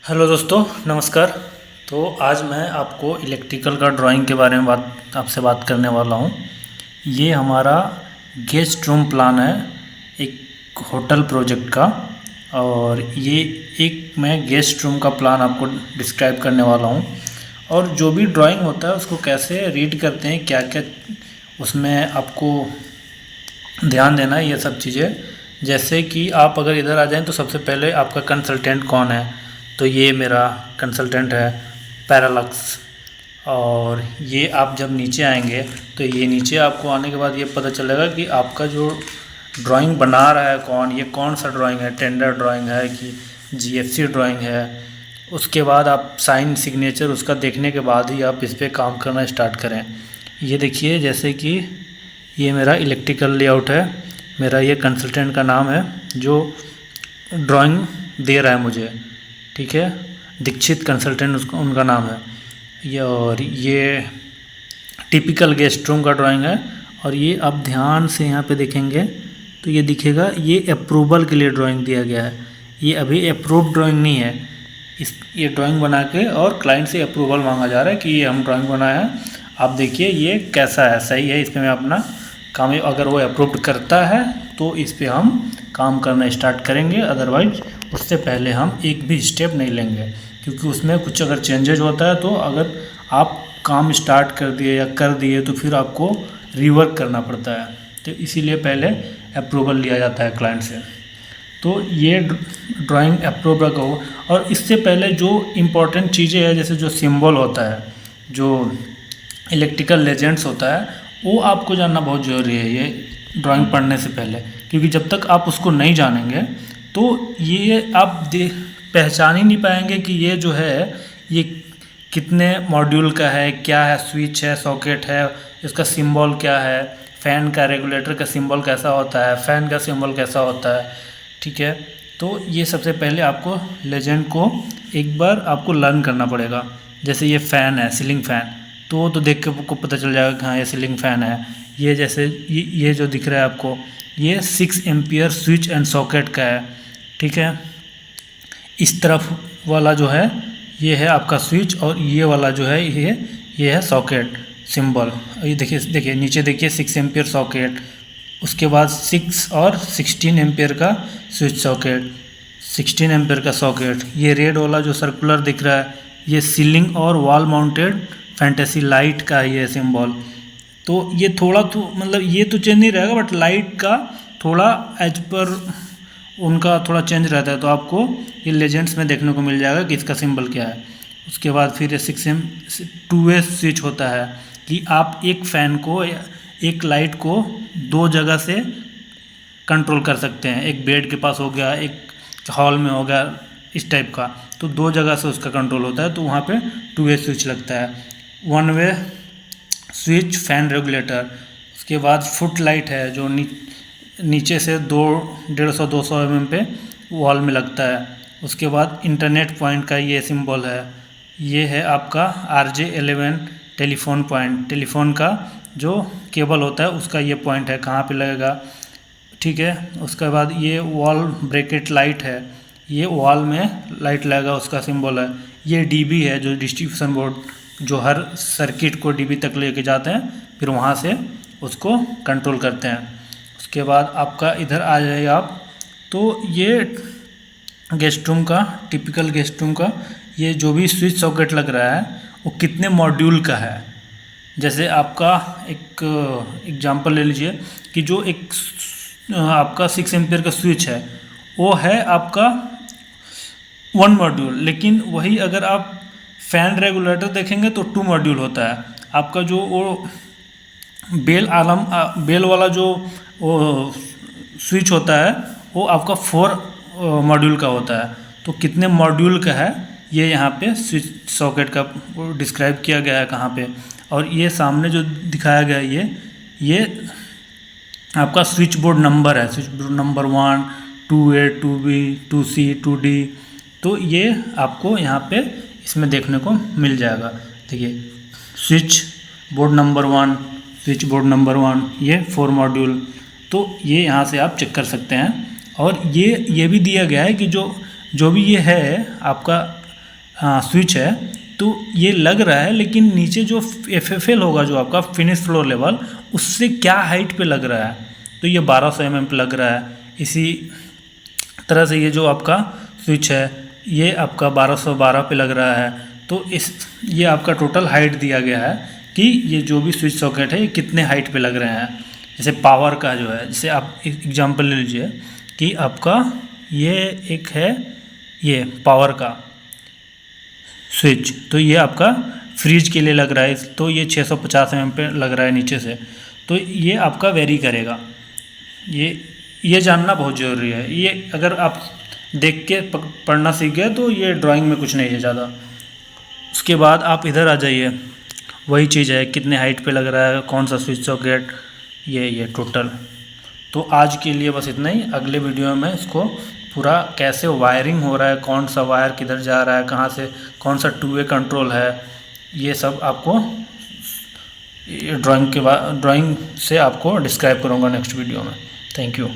Hello दोस्तों, नमस्कार। तो आज मैं आपको इलेक्ट्रिकल का ड्राइंग के बारे में आपसे बात करने वाला हूँ। ये हमारा गेस्ट रूम प्लान है एक होटल प्रोजेक्ट का, और ये एक मैं गेस्ट रूम का प्लान आपको डिस्क्राइब करने वाला हूँ। और जो भी ड्राइंग होता है उसको कैसे रीड करते हैं, क्या क्या उसमें आपको ध्यान देना है, ये सब चीज़ें। जैसे कि आप अगर इधर आ जाएं तो सबसे पहले आपका कंसल्टेंट कौन है, तो ये मेरा कंसल्टेंट है पैरालक्स। और ये आप जब नीचे आएंगे तो ये नीचे आपको आने के बाद ये पता चलेगा कि आपका जो ड्राइंग बना रहा है कौन, ये कौन सा ड्राइंग है, टेंडर ड्राइंग है कि जीएफसी ड्राइंग है। उसके बाद आप साइन सिग्नेचर उसका देखने के बाद ही आप इस पर काम करना स्टार्ट करें। ये देखिए, जैसे कि ये मेरा इलेक्ट्रिकल लेआउट है, मेरा ये कंसल्टेंट का नाम है जो ड्राइंग दे रहा है मुझे, ठीक है। दीक्षित कंसल्टेंट उसका उनका नाम है ये। और ये टिपिकल गेस्ट रूम का ड्राइंग है। और ये आप ध्यान से यहाँ पे देखेंगे तो ये दिखेगा, ये अप्रूवल के लिए ड्राइंग दिया गया है। ये अभी अप्रूव्ड ड्राइंग नहीं है। ये ड्राइंग बना के और क्लाइंट से अप्रूवल मांगा जा रहा है कि ये हम ड्राइंग बनाया है, आप देखिए ये कैसा है, सही है, इस पर मैं अपना काम, अगर वो अप्रूव्ड करता है तो इस पर हम काम करना स्टार्ट करेंगे। अदरवाइज उससे पहले हम एक भी स्टेप नहीं लेंगे, क्योंकि उसमें कुछ अगर चेंजेज होता है तो अगर आप काम स्टार्ट कर दिए या कर दिए तो फिर आपको रिवर्क करना पड़ता है। तो इसीलिए पहले अप्रूवल लिया जाता है क्लाइंट से। तो ये ड्राइंग अप्रूव रखो। और इससे पहले जो इम्पोर्टेंट चीज़ें हैं, जैसे जो सिंबल होता है, जो इलेक्ट्रिकल लेजेंड्स होता है, वो आपको जानना बहुत ज़रूरी है ये ड्राइंग पढ़ने से पहले। क्योंकि जब तक आप उसको नहीं जानेंगे तो ये आप पहचान ही नहीं पाएंगे कि ये जो है ये कितने मॉड्यूल का है, क्या है, स्विच है, सॉकेट है, इसका सिंबल क्या है, फ़ैन का रेगुलेटर का सिंबल कैसा होता है, फ़ैन का सिंबल कैसा होता है, ठीक है। तो ये सबसे पहले आपको लेजेंड को एक बार आपको लर्न करना पड़ेगा। जैसे ये फ़ैन है, सीलिंग फ़ैन, तो देख के आपको पता चल जाएगा कि हाँ ये सीलिंग फ़ैन है। ये जैसे ये जो दिख रहा है आपको, ये 6 एम्पियर स्विच एंड सॉकेट का है, ठीक है। इस तरफ वाला जो है ये है आपका स्विच, और ये वाला जो है ये है सॉकेट सिंबल। ये देखिए नीचे देखिए 6 एम्पियर सॉकेट, उसके बाद 6 और 16 एम्पियर का स्विच सॉकेट, 16 एम्पियर का सॉकेट। ये रेड वाला जो सर्कुलर दिख रहा है, ये सीलिंग और वॉल माउंटेड फैंटेसी लाइट का है ये सिंबल। तो ये थोड़ा तो मतलब ये तो चेंज नहीं रहेगा, बट लाइट का थोड़ा एज पर उनका थोड़ा चेंज रहता है। तो आपको ये लेजेंड्स में देखने को मिल जाएगा कि इसका सिंबल क्या है। उसके बाद फिर ये 2 वे स्विच होता है कि आप एक फ़ैन को, एक लाइट को 2 जगह से कंट्रोल कर सकते हैं। एक बेड के पास हो गया, एक हॉल में हो गया, इस टाइप का। तो 2 जगह से उसका कंट्रोल होता है, तो वहाँ पे 2 वे स्विच लगता है। 1 वे स्विच फ़ैन रेगुलेटर। उसके बाद फुट लाइट है जो नीचे से 150-200 mm पे वॉल में लगता है। उसके बाद इंटरनेट पॉइंट का ये सिंबल है। ये है आपका RJ11 टेलीफोन पॉइंट, टेलीफोन का जो केबल होता है उसका ये पॉइंट है, कहाँ पे लगेगा, ठीक है। उसके बाद ये वॉल ब्रैकेट लाइट है, ये वॉल में लाइट लगेगा, उसका सिंबल है। ये DB है जो डिस्ट्रीब्यूशन बोर्ड, जो हर सर्किट को DB तक लेके जाते हैं, फिर वहाँ से उसको कंट्रोल करते हैं। उसके बाद आपका इधर आ जाइए आप, तो ये गेस्ट रूम का, टिपिकल गेस्ट रूम का ये जो भी स्विच सॉकेट लग रहा है वो कितने मॉड्यूल का है। जैसे आपका एक एग्जांपल ले लीजिए कि जो एक आपका 6 एम्पियर का स्विच है वो है आपका 1 मॉड्यूल, लेकिन वही अगर आप फ़ैन रेगुलेटर देखेंगे तो 2 मॉड्यूल होता है। आपका जो वो बेल वाला जो वो स्विच होता है वो आपका 4 मॉड्यूल का होता है। तो कितने मॉड्यूल का है ये यहाँ पे स्विच सॉकेट का डिस्क्राइब किया गया है कहाँ पे। और ये सामने जो दिखाया गया है ये आपका स्विच बोर्ड नंबर है, switch board number 1, 2A, 2B, 2C, 2D। तो ये आपको यहाँ पे इसमें देखने को मिल जाएगा। देखिए switch board number 1, switch board number 1, ये 4 मॉड्यूल। तो ये यहाँ से आप चेक कर सकते हैं। और ये भी दिया गया है कि जो भी ये है आपका स्विच है, तो ये लग रहा है, लेकिन नीचे जो FFL होगा जो आपका फिनिश फ्लोर लेवल, उससे क्या हाइट पे लग रहा है, तो ये 1200 mm पे लग रहा है। इसी तरह से ये जो आपका स्विच है ये आपका 1212 पे लग रहा है। तो ये आपका टोटल हाइट दिया गया है कि ये जो भी स्विच सॉकेट है ये कितने हाइट पे लग रहे हैं। जैसे पावर का जो है, जैसे आप एग्जांपल ले लीजिए कि आपका ये एक है ये पावर का स्विच, तो ये आपका फ्रिज के लिए लग रहा है, तो ये 650 mm पे लग रहा है नीचे से, तो ये आपका वेरी करेगा। ये जानना बहुत ज़रूरी है। ये अगर आप देख के पढ़ना सीख गए तो ये ड्राइंग में कुछ नहीं है ज़्यादा। उसके बाद आप इधर आ जाइए, वही चीज़ है कितने हाइट पे लग रहा है, कौन सा स्विच सॉकेट, ये टोटल। तो आज के लिए बस इतना ही। अगले वीडियो में इसको पूरा कैसे वायरिंग हो रहा है, कौन सा वायर किधर जा रहा है, कहाँ से कौन सा 2 वे कंट्रोल है, ये सब आपको ड्राइंग से आपको डिस्क्राइब करूँगा नेक्स्ट वीडियो में। Thank you.